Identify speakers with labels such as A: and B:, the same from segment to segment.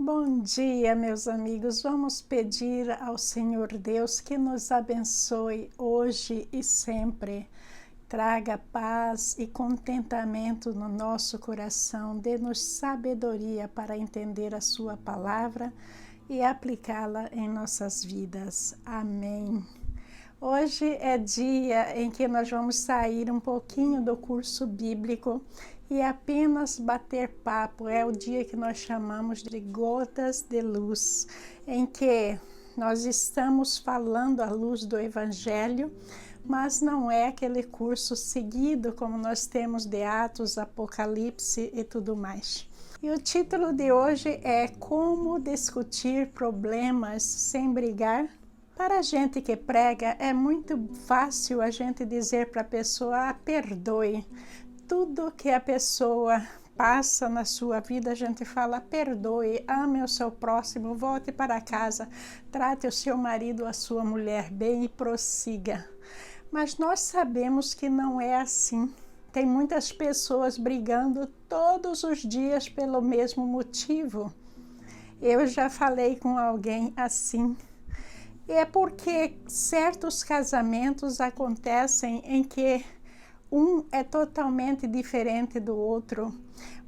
A: Bom dia, meus amigos. Vamos pedir ao Senhor Deus que nos abençoe hoje e sempre. Traga paz e contentamento no nosso coração, dê-nos sabedoria para entender a sua palavra e aplicá-la em nossas vidas. Amém. Hoje é dia em que nós vamos sair um pouquinho do curso bíblico e apenas bater papo. É o dia que nós chamamos de Gotas de Luz, em que nós estamos falando à luz do Evangelho, mas não é aquele curso seguido como nós temos de Atos, Apocalipse e tudo mais. E o título de hoje é Como discutir problemas sem brigar. Para a gente que prega, é muito fácil a gente dizer para a pessoa, perdoe. Tudo que a pessoa passa na sua vida, a gente fala, perdoe, ame o seu próximo, volte para casa, trate o seu marido, a sua mulher bem e prossiga. Mas nós sabemos que não é assim. Tem muitas pessoas brigando todos os dias pelo mesmo motivo. Eu já falei com alguém assim. É porque certos casamentos acontecem em que um é totalmente diferente do outro.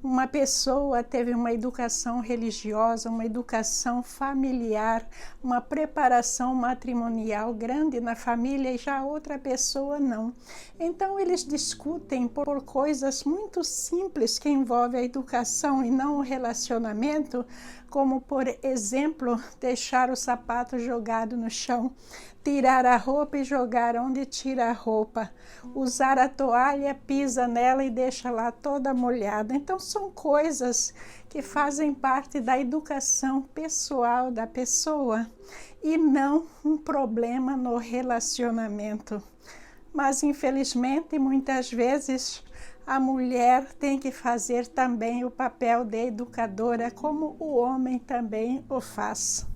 A: Uma pessoa teve uma educação religiosa, uma educação familiar, uma preparação matrimonial grande na família e já outra pessoa não. Então eles discutem por coisas muito simples que envolvem a educação e não o relacionamento, como, por exemplo, deixar o sapato jogado no chão, tirar a roupa e jogar onde tira a roupa, usar a toalha, pisa nela e deixa lá toda molhada. Então são coisas que fazem parte da educação pessoal da pessoa e não um problema no relacionamento. Mas infelizmente muitas vezes a mulher tem que fazer também o papel de educadora, como o homem também o faz.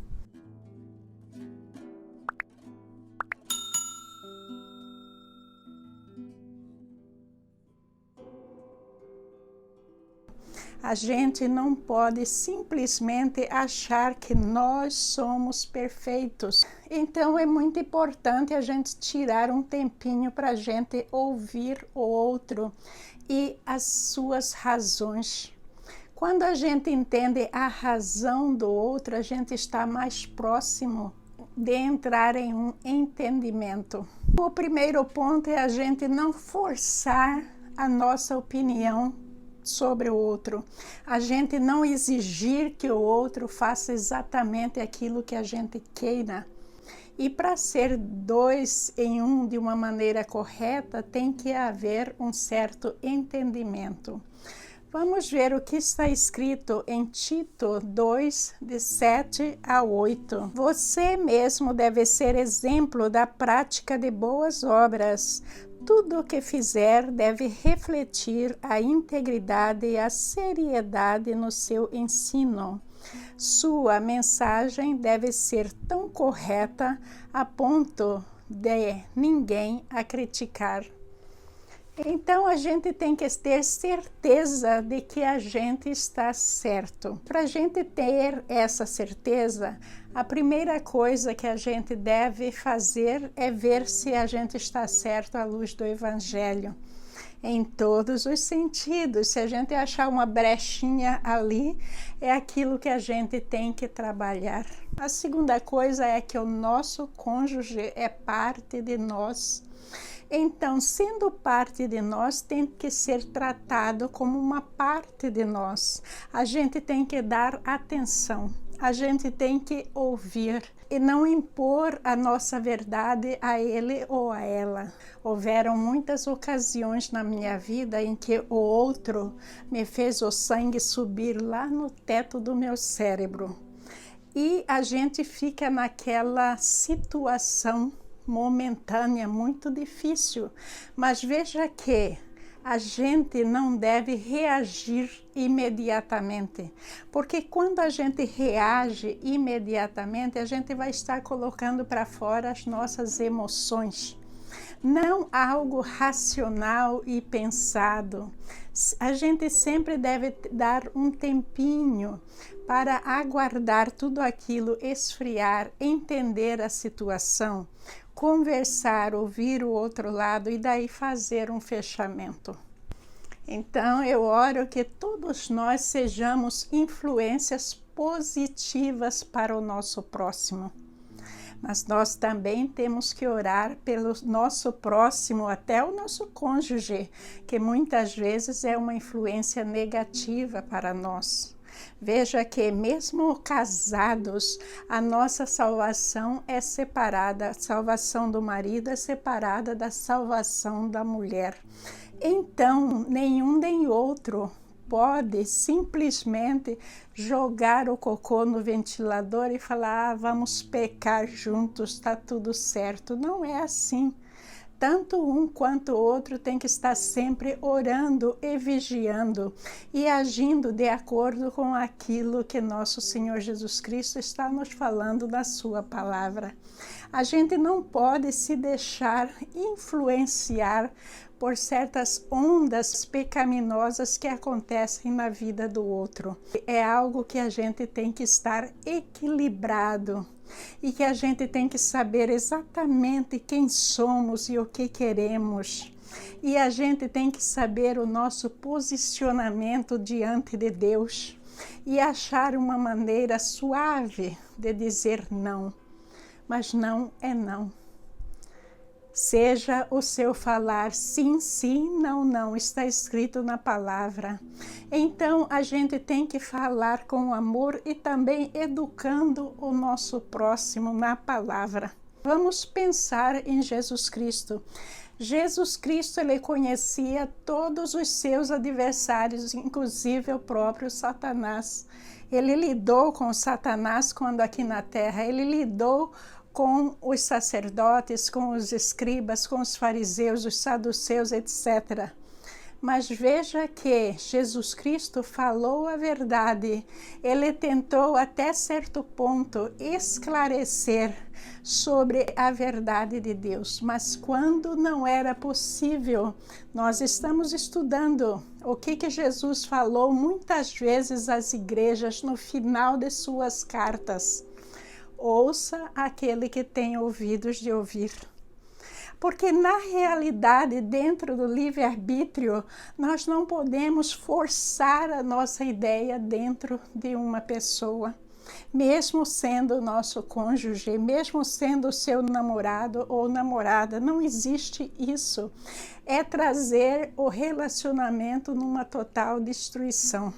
A: A gente não pode simplesmente achar que nós somos perfeitos. Então é muito importante a gente tirar um tempinho para a gente ouvir o outro e as suas razões. Quando a gente entende a razão do outro, a gente está mais próximo de entrar em um entendimento. O primeiro ponto é a gente não forçar a nossa opinião sobre o outro. A gente não exigir que o outro faça exatamente aquilo que a gente queira. E para ser dois em um de uma maneira correta, tem que haver um certo entendimento. Vamos ver o que está escrito em Tito 2, de 7 a 8. Você mesmo deve ser exemplo da prática de boas obras. Tudo o que fizer deve refletir a integridade e a seriedade no seu ensino. Sua mensagem deve ser tão correta a ponto de ninguém a criticar. Então a gente tem que ter certeza de que a gente está certo. Para a gente ter essa certeza, a primeira coisa que a gente deve fazer é ver se a gente está certo à luz do Evangelho. Em todos os sentidos. Se a gente achar uma brechinha ali, é aquilo que a gente tem que trabalhar. A segunda coisa é que o nosso cônjuge é parte de nós. Então, sendo parte de nós, tem que ser tratado como uma parte de nós. A gente tem que dar atenção, a gente tem que ouvir e não impor a nossa verdade a ele ou a ela. Houveram muitas ocasiões na minha vida em que o outro me fez o sangue subir lá no teto do meu cérebro. E a gente fica naquela situação momentânea, muito difícil, mas veja que a gente não deve reagir imediatamente, porque quando a gente reage imediatamente, a gente vai estar colocando para fora as nossas emoções, não algo racional e pensado. A gente sempre deve dar um tempinho para aguardar tudo aquilo esfriar, entender a situação, conversar, ouvir o outro lado e daí fazer um fechamento. Então, eu oro que todos nós sejamos influências positivas para o nosso próximo. Mas nós também temos que orar pelo nosso próximo, até o nosso cônjuge, que muitas vezes é uma influência negativa para nós. Veja que mesmo casados, a nossa salvação é separada, a salvação do marido é separada da salvação da mulher. Então, nenhum nem outro pode simplesmente jogar o cocô no ventilador e falar, vamos pecar juntos, está tudo certo. Não é assim. Tanto um quanto o outro tem que estar sempre orando e vigiando e agindo de acordo com aquilo que nosso Senhor Jesus Cristo está nos falando na sua palavra. A gente não pode se deixar influenciar por certas ondas pecaminosas que acontecem na vida do outro. É algo que a gente tem que estar equilibrado e que a gente tem que saber exatamente quem somos e o que queremos. E a gente tem que saber o nosso posicionamento diante de Deus e achar uma maneira suave de dizer não. Mas não é não. Seja o seu falar sim, sim, não, não, está escrito na palavra. Então, a gente tem que falar com amor e também educando o nosso próximo na palavra. Vamos pensar em Jesus Cristo. Jesus Cristo, ele conhecia todos os seus adversários, inclusive o próprio Satanás. Ele lidou com Satanás quando aqui na terra, ele lidou com os sacerdotes, com os escribas, com os fariseus, os saduceus, etc. Mas veja que Jesus Cristo falou a verdade. Ele tentou até certo ponto esclarecer sobre a verdade de Deus. Mas quando não era possível, nós estamos estudando o que Jesus falou muitas vezes às igrejas no final de suas cartas. Ouça aquele que tem ouvidos de ouvir. Porque na realidade, dentro do livre-arbítrio, nós não podemos forçar a nossa ideia dentro de uma pessoa. Mesmo sendo o nosso cônjuge, mesmo sendo o seu namorado ou namorada, não existe isso. É trazer o relacionamento numa total destruição.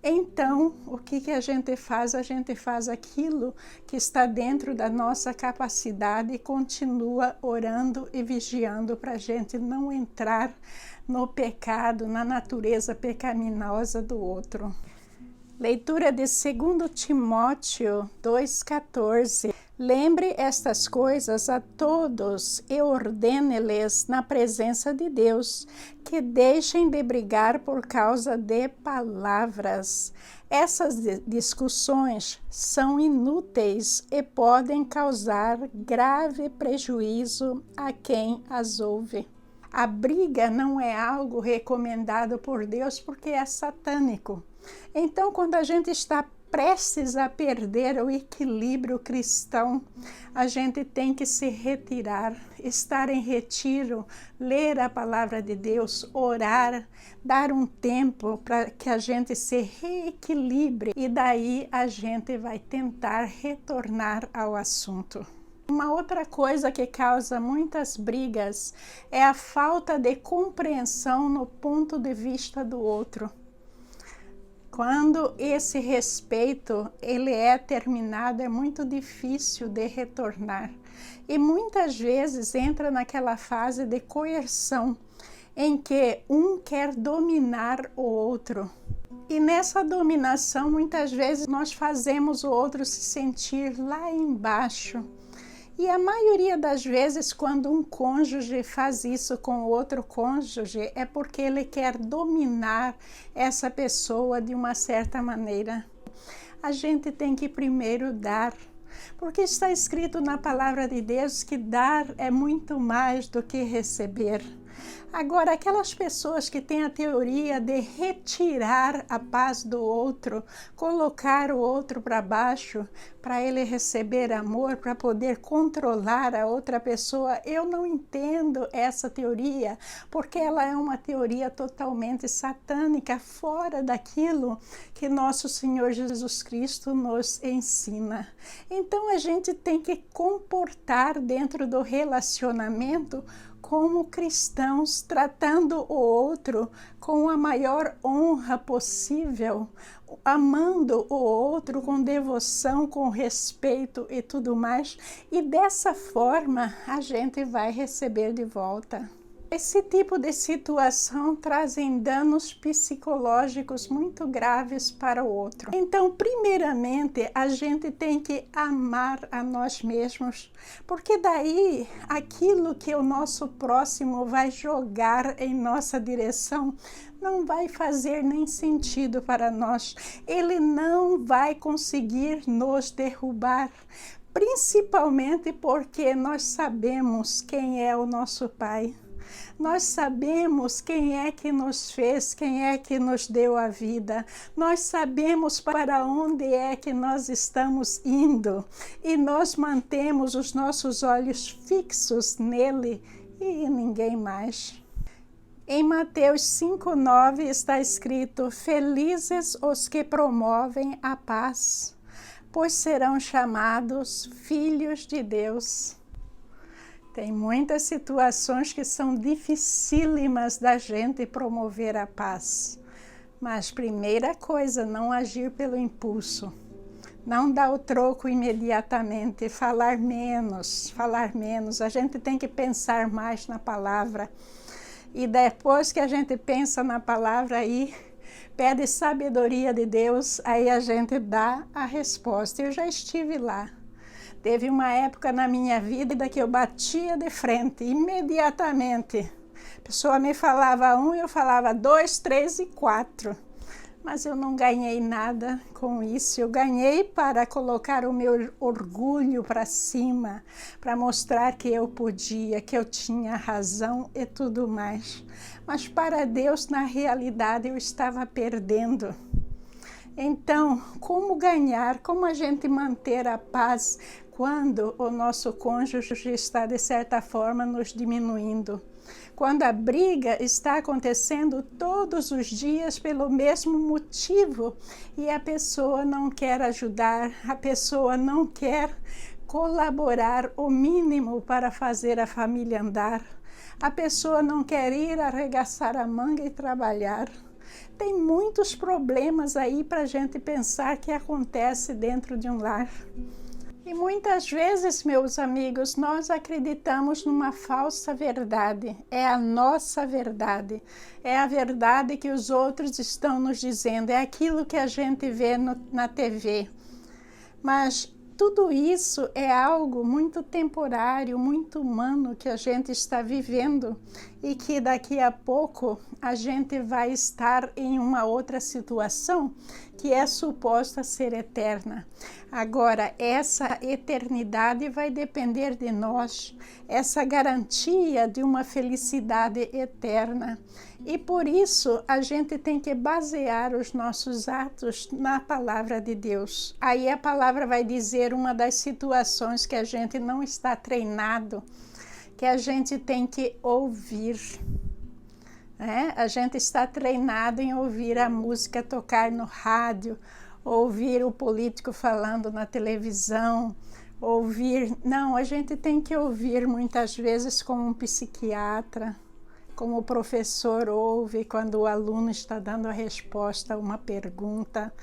A: Então, o que a gente faz? A gente faz aquilo que está dentro da nossa capacidade e continua orando e vigiando para a gente não entrar no pecado, na natureza pecaminosa do outro. Leitura de 2 Timóteo 2,14. Lembre estas coisas a todos e ordene-lhes na presença de Deus, que deixem de brigar por causa de palavras. Essas discussões são inúteis e podem causar grave prejuízo a quem as ouve. A briga não é algo recomendado por Deus porque é satânico. Então, quando a gente está prestes a perder o equilíbrio cristão, a gente tem que se retirar, estar em retiro, ler a palavra de Deus, orar, dar um tempo para que a gente se reequilibre e daí a gente vai tentar retornar ao assunto. Uma outra coisa que causa muitas brigas é a falta de compreensão no ponto de vista do outro. Quando esse respeito ele é terminado, é muito difícil de retornar. E muitas vezes entra naquela fase de coerção, em que um quer dominar o outro. E nessa dominação, muitas vezes nós fazemos o outro se sentir lá embaixo. E a maioria das vezes, quando um cônjuge faz isso com o outro cônjuge, é porque ele quer dominar essa pessoa de uma certa maneira. A gente tem que primeiro dar, porque está escrito na palavra de Deus que dar é muito mais do que receber. Agora, aquelas pessoas que têm a teoria de retirar a paz do outro, colocar o outro para baixo, para ele receber amor, para poder controlar a outra pessoa, eu não entendo essa teoria, porque ela é uma teoria totalmente satânica, fora daquilo que nosso Senhor Jesus Cristo nos ensina. Então, a gente tem que comportar dentro do relacionamento como cristãos, tratando o outro com a maior honra possível, amando o outro com devoção, com respeito e tudo mais, e dessa forma a gente vai receber de volta. Esse tipo de situação trazem danos psicológicos muito graves para o outro. Então, primeiramente, a gente tem que amar a nós mesmos, porque daí aquilo que o nosso próximo vai jogar em nossa direção não vai fazer nem sentido para nós. Ele não vai conseguir nos derrubar, principalmente porque nós sabemos quem é o nosso Pai. Nós sabemos quem é que nos fez, quem é que nos deu a vida. Nós sabemos para onde é que nós estamos indo. E nós mantemos os nossos olhos fixos nele e em ninguém mais. Em Mateus 5:9 está escrito: felizes os que promovem a paz, pois serão chamados filhos de Deus. Tem muitas situações que são dificílimas da gente promover a paz. Mas primeira coisa, não agir pelo impulso. Não dar o troco imediatamente, falar menos. A gente tem que pensar mais na palavra. E depois que a gente pensa na palavra aí, pede sabedoria de Deus, aí a gente dá a resposta. Eu já estive lá. Teve uma época na minha vida que eu batia de frente, imediatamente. A pessoa me falava 1, eu falava 2, 3 e 4. Mas eu não ganhei nada com isso. Eu ganhei para colocar o meu orgulho para cima, para mostrar que eu podia, que eu tinha razão e tudo mais. Mas para Deus, na realidade, eu estava perdendo. Então, como ganhar, como a gente manter a paz quando o nosso cônjuge está, de certa forma, nos diminuindo? Quando a briga está acontecendo todos os dias pelo mesmo motivo e a pessoa não quer ajudar, a pessoa não quer colaborar o mínimo para fazer a família andar, a pessoa não quer ir arregaçar a manga e trabalhar. Tem muitos problemas aí para a gente pensar que acontece dentro de um lar. E muitas vezes, meus amigos, nós acreditamos numa falsa verdade. É a nossa verdade. É a verdade que os outros estão nos dizendo. É aquilo que a gente vê na TV. Mas tudo isso é algo muito temporário, muito humano que a gente está vivendo e que daqui a pouco a gente vai estar em uma outra situação que é suposta ser eterna. Agora, essa eternidade vai depender de nós, essa garantia de uma felicidade eterna. E por isso a gente tem que basear os nossos atos na palavra de Deus. Aí a palavra vai dizer uma das situações que a gente não está treinado, que a gente tem que ouvir. A gente está treinado em ouvir a música tocar no rádio, ouvir o político falando na televisão, ouvir... Não, a gente tem que ouvir muitas vezes como um psiquiatra, como o professor ouve quando o aluno está dando a resposta a uma pergunta.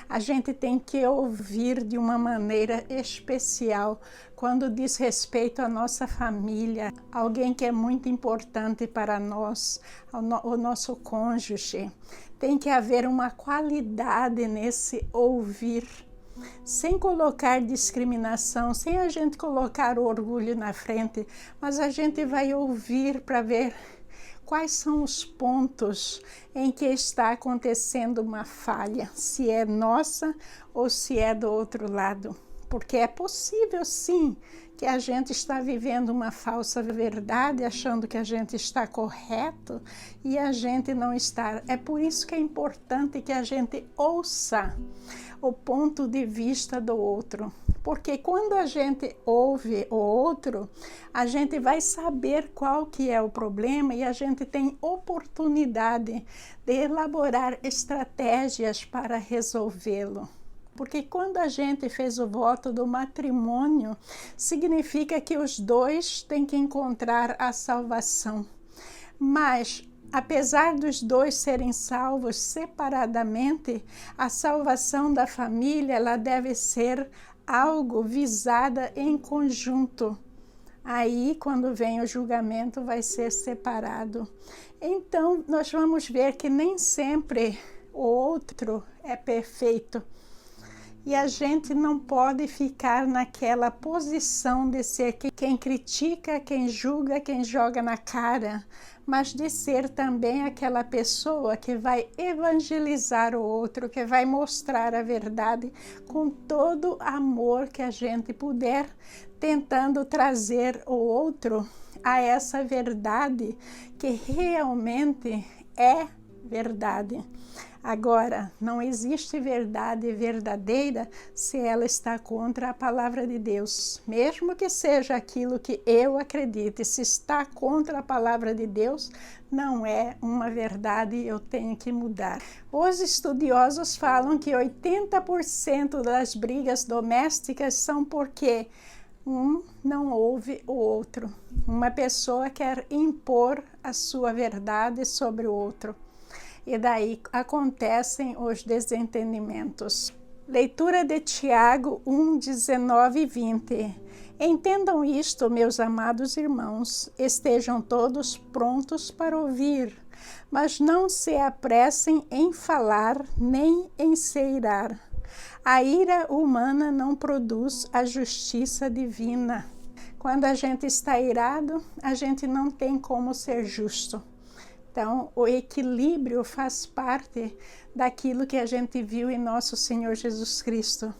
A: A gente tem que ouvir de uma maneira especial quando diz respeito à nossa família, alguém que é muito importante para nós, o nosso cônjuge. Tem que haver uma qualidade nesse ouvir, sem colocar discriminação, sem a gente colocar o orgulho na frente, mas a gente vai ouvir para ver quais são os pontos em que está acontecendo uma falha, se é nossa ou se é do outro lado. porque é possível sim que a gente está vivendo uma falsa verdade, achando que a gente está correto e a gente não está. É por isso que é importante que a gente ouça o ponto de vista do outro, porque quando a gente ouve o outro, a gente vai saber qual que é o problema e a gente tem oportunidade de elaborar estratégias para resolvê-lo. Porque quando a gente fez o voto do matrimônio, significa que os dois têm que encontrar a salvação. Mas, apesar dos dois serem salvos separadamente, a salvação da família ela deve ser algo visada em conjunto. Aí, quando vem o julgamento, vai ser separado. Então, nós vamos ver que nem sempre o outro é perfeito. E a gente não pode ficar naquela posição de ser quem critica, quem julga, quem joga na cara, mas de ser também aquela pessoa que vai evangelizar o outro, que vai mostrar a verdade com todo amor que a gente puder, tentando trazer o outro a essa verdade que realmente é verdade. Agora, não existe verdade verdadeira se ela está contra a palavra de Deus. Mesmo que seja aquilo que eu acredite, se está contra a palavra de Deus, não é uma verdade, eu tenho que mudar. Os estudiosos falam que 80% das brigas domésticas são porque um não ouve o outro. Uma pessoa quer impor a sua verdade sobre o outro. E daí acontecem os desentendimentos. Leitura de Tiago 1, 19 e 20. Entendam isto, meus amados irmãos, estejam todos prontos para ouvir, mas não se apressem em falar nem em se irar. A ira humana não produz a justiça divina. Quando a gente está irado, a gente não tem como ser justo. Então, o equilíbrio faz parte daquilo que a gente viu em nosso Senhor Jesus Cristo.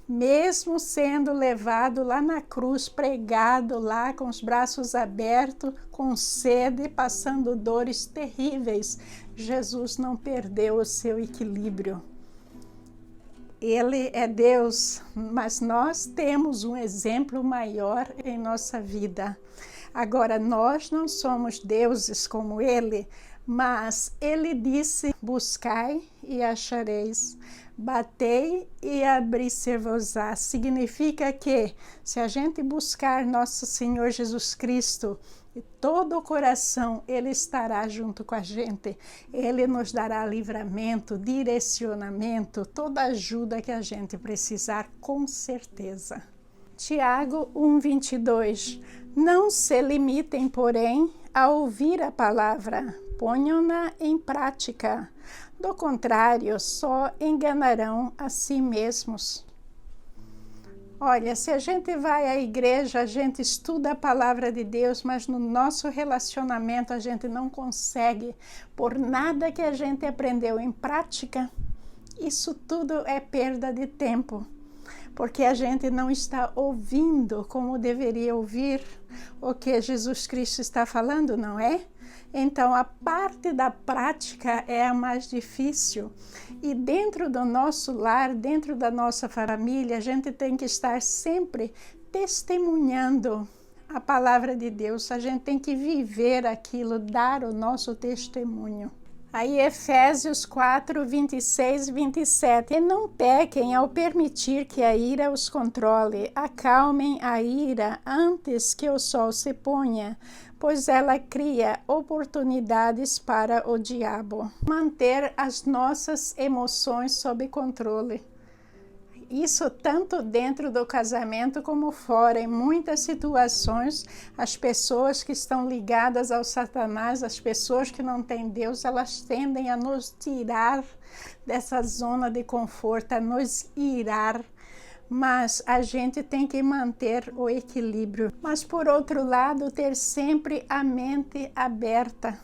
A: Mesmo sendo levado lá na cruz, pregado lá com os braços abertos, com sede, passando dores terríveis, Jesus não perdeu o seu equilíbrio. Ele é Deus, mas nós temos um exemplo maior em nossa vida. Agora, nós não somos deuses como ele, mas ele disse, buscai e achareis, batei e abri-se-vos-á. Significa que se a gente buscar nosso Senhor Jesus Cristo de todo o coração, ele estará junto com a gente. Ele nos dará livramento, direcionamento, toda ajuda que a gente precisar, com certeza. Tiago 1:22. Não se limitem, porém, a ouvir a palavra, ponham-na em prática. Do contrário, só enganarão a si mesmos. Olha, se a gente vai à igreja, a gente estuda a palavra de Deus, mas no nosso relacionamento a gente não consegue, por nada que a gente aprendeu em prática, isso tudo é perda de tempo. Porque a gente não está ouvindo como deveria ouvir o que Jesus Cristo está falando, não é? Então, a parte da prática é a mais difícil. E dentro do nosso lar, dentro da nossa família, a gente tem que estar sempre testemunhando a palavra de Deus. A gente tem que viver aquilo, dar o nosso testemunho. Aí Efésios 4, 26 e 27. E não pequem ao permitir que a ira os controle. Acalmem a ira antes que o sol se ponha, pois ela cria oportunidades para o diabo. Manter as nossas emoções sob controle. Isso tanto dentro do casamento como fora. Em muitas situações, as pessoas que estão ligadas ao Satanás, as pessoas que não têm Deus, elas tendem a nos tirar dessa zona de conforto, a nos irar. Mas a gente tem que manter o equilíbrio. Mas, por outro lado, ter sempre a mente aberta.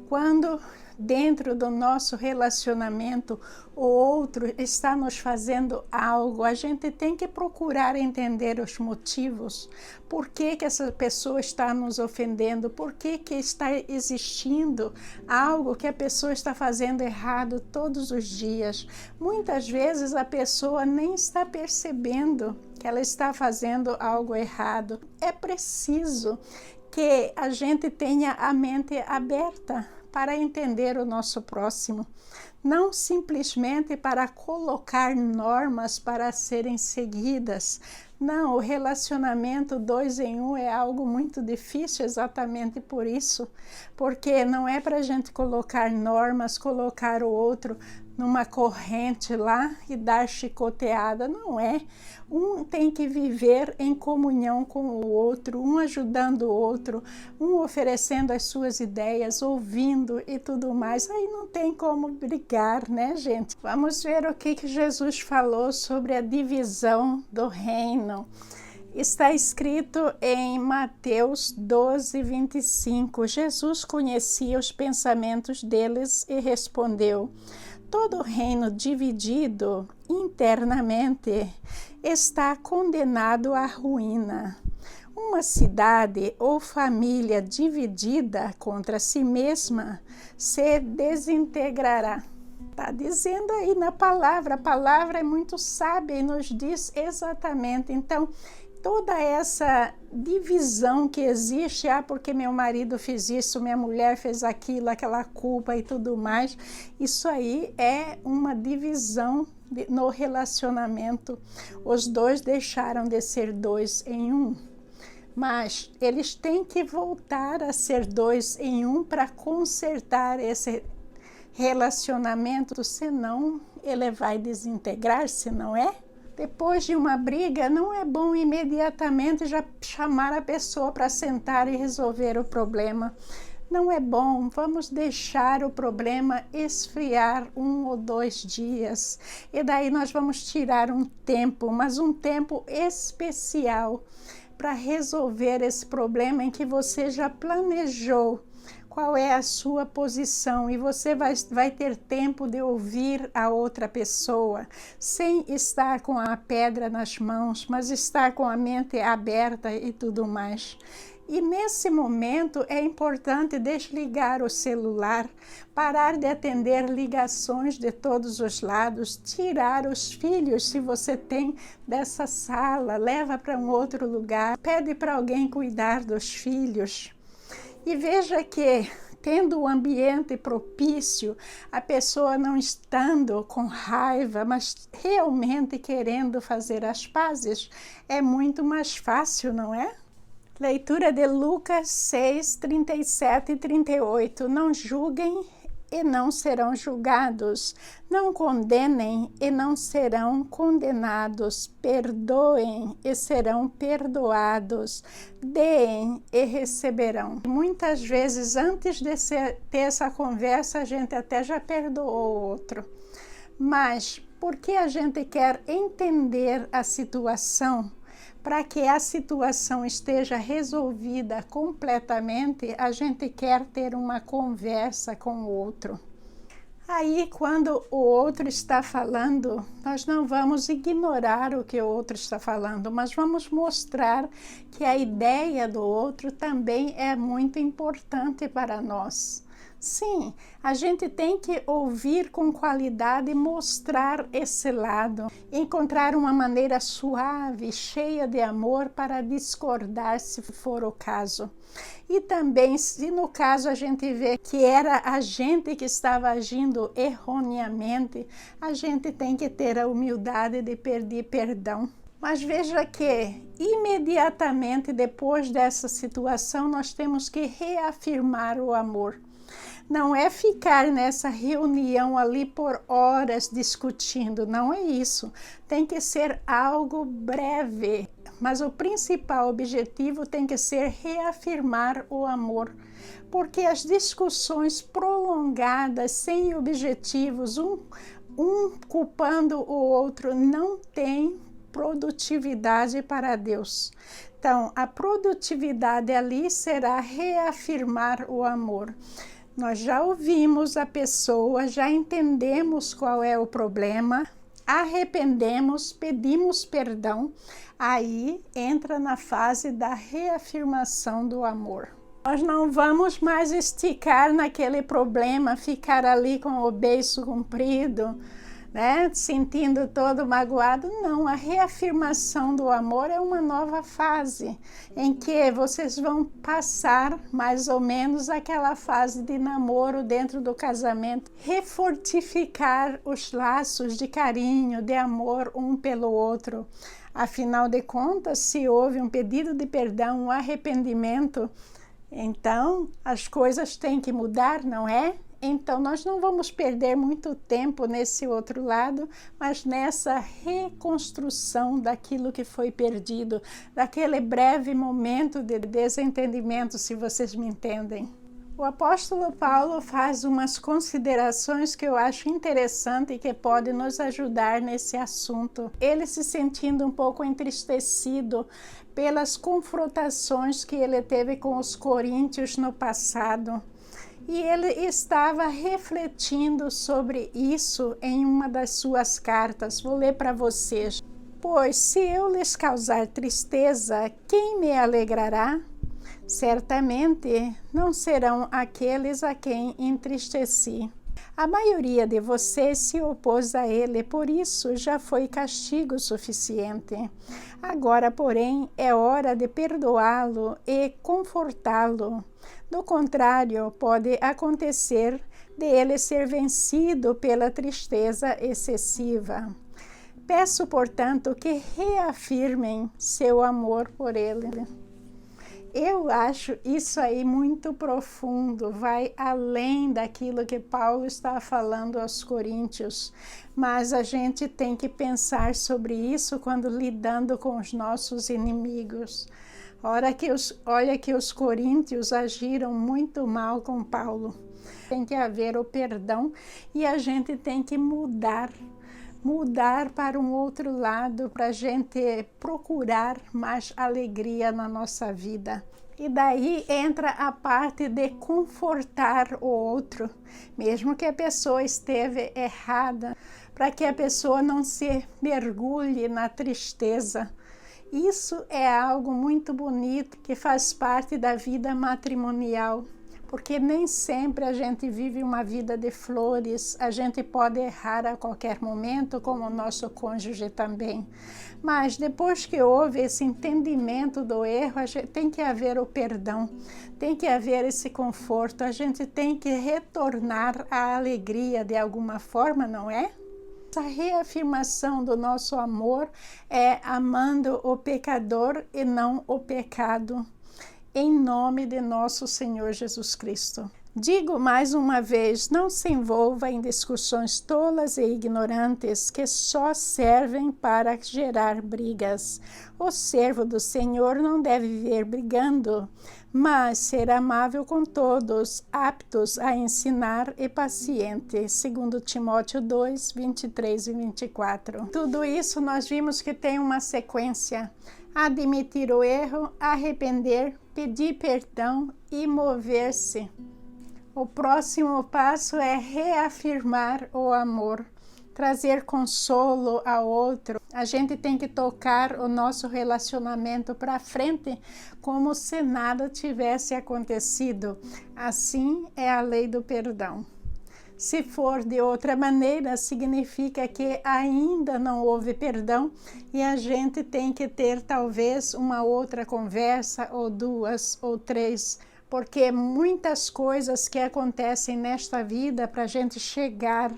A: Quando dentro do nosso relacionamento o outro está nos fazendo algo, a gente tem que procurar entender os motivos. Por que que essa pessoa está nos ofendendo? Por que que está existindo algo que a pessoa está fazendo errado todos os dias? Muitas vezes a pessoa nem está percebendo que ela está fazendo algo errado. É preciso que a gente tenha a mente aberta para entender o nosso próximo, não simplesmente para colocar normas para serem seguidas. Não, o relacionamento 2 em 1 é algo muito difícil exatamente por isso, porque não é para a gente colocar normas, colocar o outro numa corrente lá e dar chicoteada, não é. Um tem que viver em comunhão com o outro, um ajudando o outro, um oferecendo as suas ideias, ouvindo e tudo mais. Aí não tem como brigar, né, gente? Vamos ver o que Jesus falou sobre a divisão do reino. Está escrito em Mateus 12, 25. Jesus conhecia os pensamentos deles e respondeu: todo reino dividido internamente está condenado à ruína. Uma cidade ou família dividida contra si mesma se desintegrará. Está dizendo aí na palavra, a palavra é muito sábia e nos diz exatamente. Então, toda essa divisão que existe, porque meu marido fez isso, minha mulher fez aquilo, aquela culpa e tudo mais, isso aí é uma divisão no relacionamento. Os dois deixaram de ser 2 em 1, mas eles têm que voltar a ser 2 em 1 para consertar esse relacionamento, senão ele vai desintegrar-se, não é? Depois de uma briga, não é bom imediatamente já chamar a pessoa para sentar e resolver o problema. Não é bom, vamos deixar o problema esfriar 1 ou 2 dias. E daí nós vamos tirar um tempo, mas um tempo especial para resolver esse problema em que você já planejou qual é a sua posição, e você vai ter tempo de ouvir a outra pessoa, sem estar com a pedra nas mãos, mas estar com a mente aberta e tudo mais. E nesse momento é importante desligar o celular, parar de atender ligações de todos os lados, tirar os filhos, se você tem, dessa sala, leva para um outro lugar, pede para alguém cuidar dos filhos. E veja que, tendo o ambiente propício, a pessoa não estando com raiva, mas realmente querendo fazer as pazes, é muito mais fácil, não é? Leitura de Lucas 6, 37 e 38. Não julguem e não serão julgados. Não condenem e não serão condenados. Perdoem e serão perdoados. Deem e receberão. Muitas vezes, antes de ter essa conversa, a gente até já perdoou o outro. Mas porque a gente quer entender a situação, para que a situação esteja resolvida completamente, a gente quer ter uma conversa com o outro. Aí, quando o outro está falando, nós não vamos ignorar o que o outro está falando, mas vamos mostrar que a ideia do outro também é muito importante para nós. Sim, a gente tem que ouvir com qualidade e mostrar esse lado, encontrar uma maneira suave, cheia de amor para discordar, se for o caso. E também, se no caso a gente vê que era a gente que estava agindo erroneamente, a gente tem que ter a humildade de pedir perdão. Mas veja que, imediatamente depois dessa situação, nós temos que reafirmar o amor. Não é ficar nessa reunião ali por horas discutindo, não é isso. Tem que ser algo breve, mas o principal objetivo tem que ser reafirmar o amor. Porque as discussões prolongadas, sem objetivos, um culpando o outro, não tem produtividade para Deus. Então, a produtividade ali será reafirmar o amor. Nós já ouvimos a pessoa, já entendemos qual é o problema, arrependemos, pedimos perdão, aí entra na fase da reafirmação do amor. Nós não vamos mais esticar naquele problema, ficar ali com o beiço comprido, né, sentindo todo magoado. Não, a reafirmação do amor é uma nova fase, em que vocês vão passar mais ou menos aquela fase de namoro dentro do casamento, refortificar os laços de carinho, de amor um pelo outro. Afinal de contas, se houve um pedido de perdão, um arrependimento, então as coisas têm que mudar, não é? Então, nós não vamos perder muito tempo nesse outro lado, mas nessa reconstrução daquilo que foi perdido, daquele breve momento de desentendimento, se vocês me entendem. O apóstolo Paulo faz umas considerações que eu acho interessante e que podem nos ajudar nesse assunto. Ele se sentindo um pouco entristecido pelas confrontações que ele teve com os coríntios no passado. E ele estava refletindo sobre isso em uma das suas cartas. Vou ler para vocês. Pois se eu lhes causar tristeza, quem me alegrará? Certamente não serão aqueles a quem entristeci. A maioria de vocês se opôs a ele, por isso já foi castigo suficiente. Agora, porém, é hora de perdoá-lo e confortá-lo. Do contrário, pode acontecer de ele ser vencido pela tristeza excessiva. Peço, portanto, que reafirmem seu amor por ele. Eu acho isso aí muito profundo, vai além daquilo que Paulo está falando aos coríntios, mas a gente tem que pensar sobre isso quando lidando com os nossos inimigos. Olha que os coríntios agiram muito mal com Paulo. Tem que haver o perdão e a gente tem que mudar para um outro lado, para a gente procurar mais alegria na nossa vida. E daí entra a parte de confortar o outro, mesmo que a pessoa esteve errada, para que a pessoa não se mergulhe na tristeza. Isso é algo muito bonito que faz parte da vida matrimonial. Porque nem sempre a gente vive uma vida de flores, a gente pode errar a qualquer momento, como o nosso cônjuge também. Mas depois que houve esse entendimento do erro, tem que haver o perdão, tem que haver esse conforto, a gente tem que retornar à alegria de alguma forma, não é? Essa reafirmação do nosso amor é amando o pecador e não o pecado. Em nome de nosso Senhor Jesus Cristo. Digo mais uma vez, não se envolva em discussões tolas e ignorantes que só servem para gerar brigas. O servo do Senhor não deve viver brigando, mas ser amável com todos, aptos a ensinar e paciente. 2 Timóteo 2, 23 e 24. Tudo isso nós vimos que tem uma sequência. Admitir o erro, arrepender, pedir perdão e mover-se. O próximo passo é reafirmar o amor, trazer consolo ao outro. A gente tem que tocar o nosso relacionamento para frente como se nada tivesse acontecido. Assim é a lei do perdão. Se for de outra maneira, significa que ainda não houve perdão e a gente tem que ter talvez uma outra conversa, ou duas, ou três, porque muitas coisas que acontecem nesta vida para a gente chegar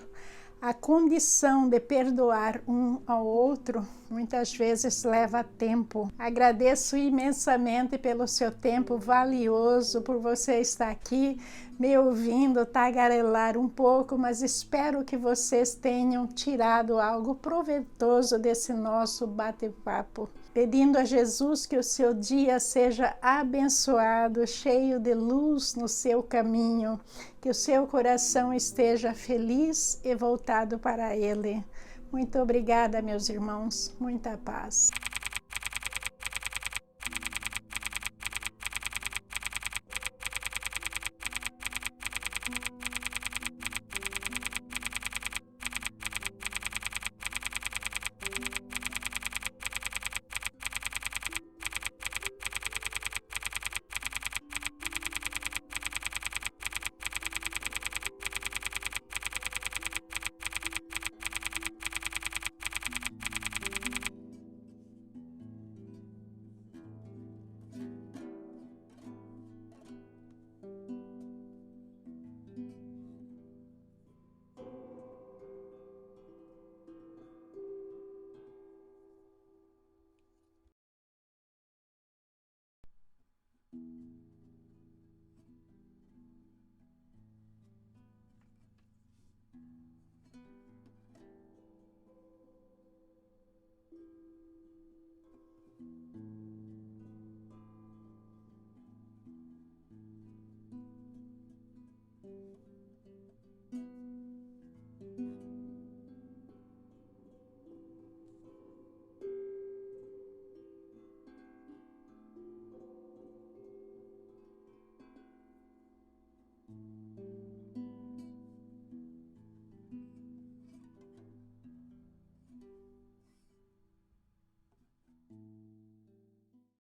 A: à condição de perdoar um ao outro, muitas vezes leva tempo. Agradeço imensamente pelo seu tempo valioso, por você estar aqui me ouvindo tagarelar um pouco, mas espero que vocês tenham tirado algo proveitoso desse nosso bate-papo. Pedindo a Jesus que o seu dia seja abençoado, cheio de luz no seu caminho, que o seu coração esteja feliz e voltado para Ele. Muito obrigada, meus irmãos. Muita paz.